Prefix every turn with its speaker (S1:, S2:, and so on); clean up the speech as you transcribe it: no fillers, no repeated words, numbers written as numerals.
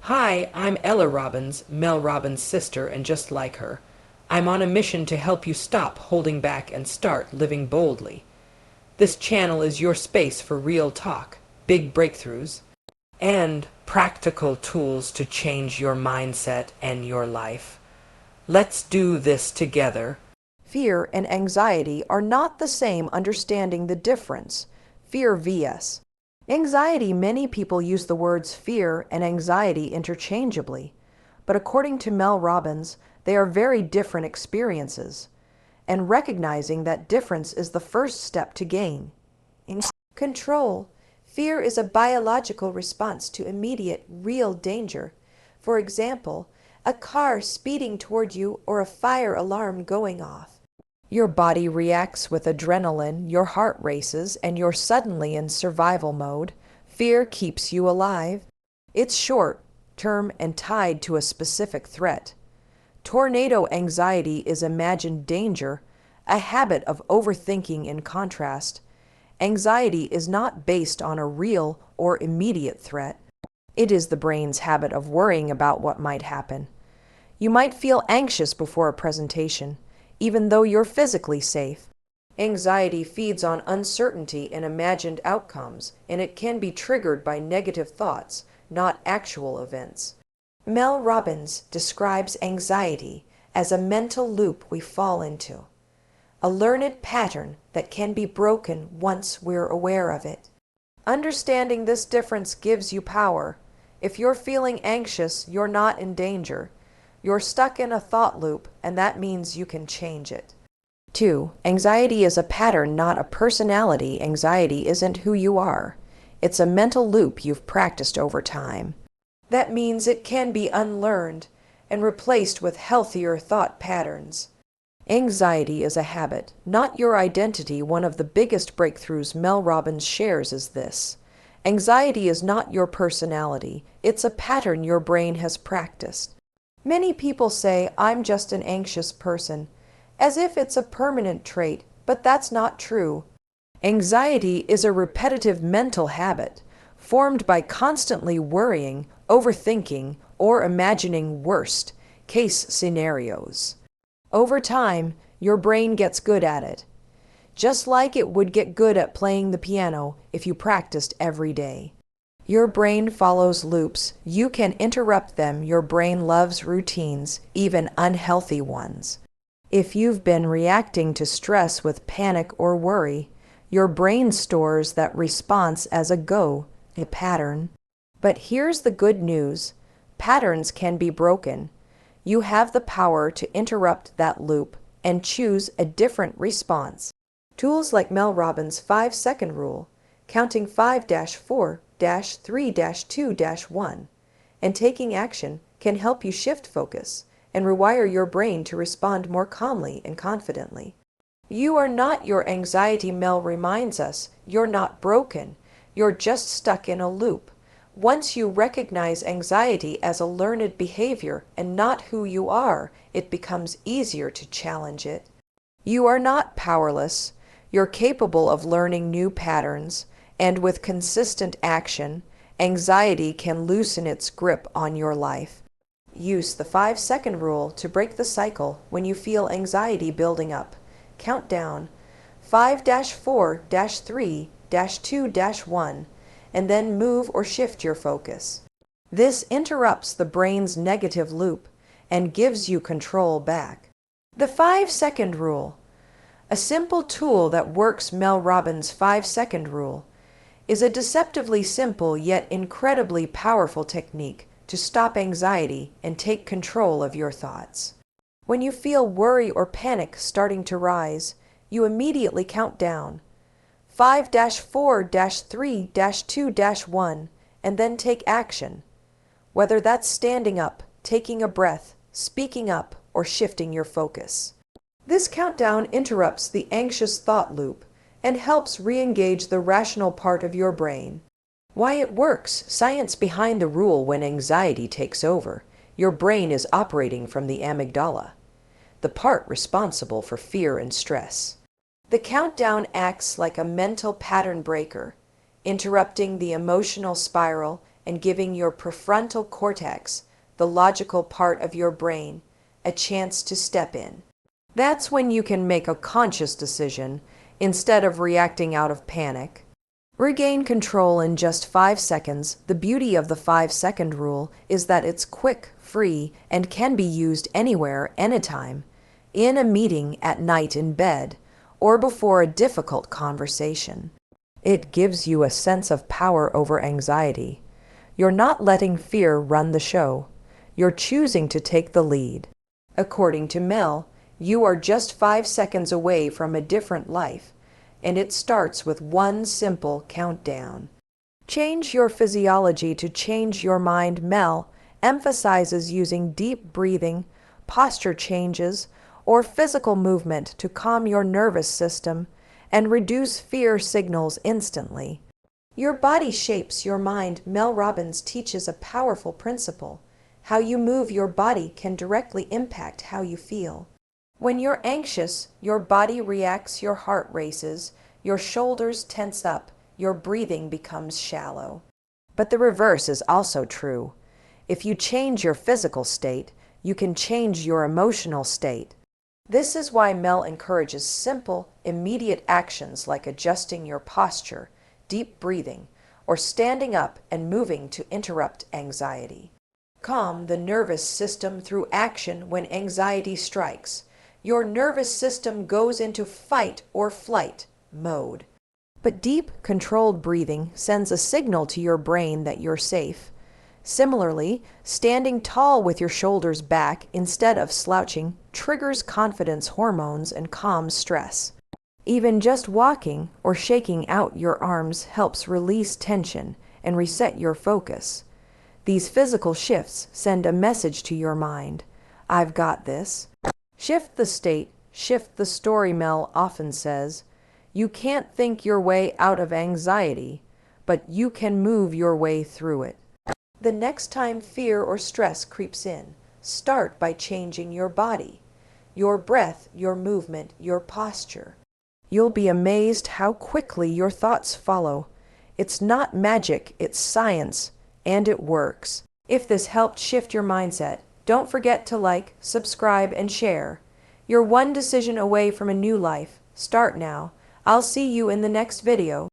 S1: Hi, I'm Ella Robbins, Mel Robbins' sister, and just like her. I'm on a mission to help you stop holding back and start living boldly. This channel is your space for real talk, big breakthroughs, and practical tools to change your mindset and your life. Let's do this together.
S2: Fear and anxiety are not the same. Understanding the difference. Fear vs. Anxiety. Many people use the words fear and anxiety interchangeably, but according to Mel Robbins, they are very different experiences, and recognizing that difference is the first step to gain control. Fear is a biological response to immediate, real danger. For example, a car speeding toward you or a fire alarm going off. Your body reacts with adrenaline, your heart races, and you're suddenly in survival mode. Fear keeps you alive. It's short term and tied to a specific threat. Tornado anxiety is imagined danger, a habit of overthinking. In contrast, anxiety is not based on a real or immediate threat. It is the brain's habit of worrying about what might happen. You might feel anxious before a presentation, even though you're physically safe. Anxiety feeds on uncertainty and imagined outcomes, and it can be triggered by negative thoughts, not actual events. Mel Robbins describes anxiety as a mental loop we fall into, a learned pattern that can be broken once we're aware of it. Understanding this difference gives you power. If you're feeling anxious, you're not in danger. You're stuck in a thought loop, and that means you can change it. 2. Anxiety is a pattern, not a personality. Anxiety isn't who you are. It's a mental loop you've practiced over time. That means it can be unlearned and replaced with healthier thought patterns. Anxiety is a habit, not your identity. One of the biggest breakthroughs Mel Robbins shares is this. Anxiety is not your personality. It's a pattern your brain has practiced. Many people say, "I'm just an anxious person," as if it's a permanent trait, but that's not true. Anxiety is a repetitive mental habit formed by constantly worrying, overthinking, or imagining worst-case scenarios. Over time, your brain gets good at it, just like it would get good at playing the piano if you practiced every day. Your brain follows loops. You can interrupt them. Your brain loves routines, even unhealthy ones. If you've been reacting to stress with panic or worry, your brain stores that response as a pattern. But here's the good news. Patterns can be broken. You have the power to interrupt that loop and choose a different response. Tools like Mel Robbins' 5-second rule, counting 5-4-3-2-1, and taking action can help you shift focus and rewire your brain to respond more calmly and confidently. You are not your anxiety. Mel reminds us, you're not broken. You're just stuck in a loop. Once you recognize anxiety as a learned behavior and not who you are, it becomes easier to challenge it. You are not powerless. You're capable of learning new patterns, and with consistent action, anxiety can loosen its grip on your life. Use the 5-second rule to break the cycle when you feel anxiety building up. Count down 5-4-3-2-1, and then move or shift your focus. This interrupts the brain's negative loop and gives you control back. The 5-second rule, a simple tool that works. Mel Robbins' 5-second rule is a deceptively simple yet incredibly powerful technique to stop anxiety and take control of your thoughts. When you feel worry or panic starting to rise, you immediately count down 5-4-3-2-1 and then take action, whether that's standing up, taking a breath, speaking up, or shifting your focus. This countdown interrupts the anxious thought loop and helps re-engage the rational part of your brain. Why it works. Science behind the rule. When anxiety takes over, your brain is operating from the amygdala, the part responsible for fear and stress. The countdown acts like a mental pattern breaker, interrupting the emotional spiral and giving your prefrontal cortex, the logical part of your brain, a chance to step in. That's when you can make a conscious decision instead of reacting out of panic. Regain control in just 5 seconds. The beauty of the 5-second rule is that it's quick, free, and can be used anywhere, anytime. In a meeting, at night in bed, or before a difficult conversation. It gives you a sense of power over anxiety. You're not letting fear run the show. You're choosing to take the lead. According to Mel, you are just 5 seconds away from a different life, and it starts with one simple countdown. Change your physiology to change your mind. Mel emphasizes using deep breathing, posture changes, or physical movement to calm your nervous system and reduce fear signals instantly. Your body shapes your mind. Mel Robbins teaches a powerful principle. How you move your body can directly impact how you feel. When you're anxious, your body reacts, your heart races, your shoulders tense up, your breathing becomes shallow. But the reverse is also true. If you change your physical state, you can change your emotional state. This is why Mel encourages simple, immediate actions like adjusting your posture, deep breathing, or standing up and moving to interrupt anxiety. Calm the nervous system through action. When anxiety strikes, your nervous system goes into fight or flight mode. But deep, controlled breathing sends a signal to your brain that you're safe. Similarly, standing tall with your shoulders back instead of slouching triggers confidence hormones and calms stress. Even just walking or shaking out your arms helps release tension and reset your focus. These physical shifts send a message to your mind. I've got this. Shift the state, shift the story. Mel often says, you can't think your way out of anxiety, but you can move your way through it. The next time fear or stress creeps in, start by changing your body, your breath, your movement, your posture. You'll be amazed how quickly your thoughts follow. It's not magic, it's science, and it works. If this helped shift your mindset, don't forget to like, subscribe, and share. You're one decision away from a new life. Start now. I'll see you in the next video.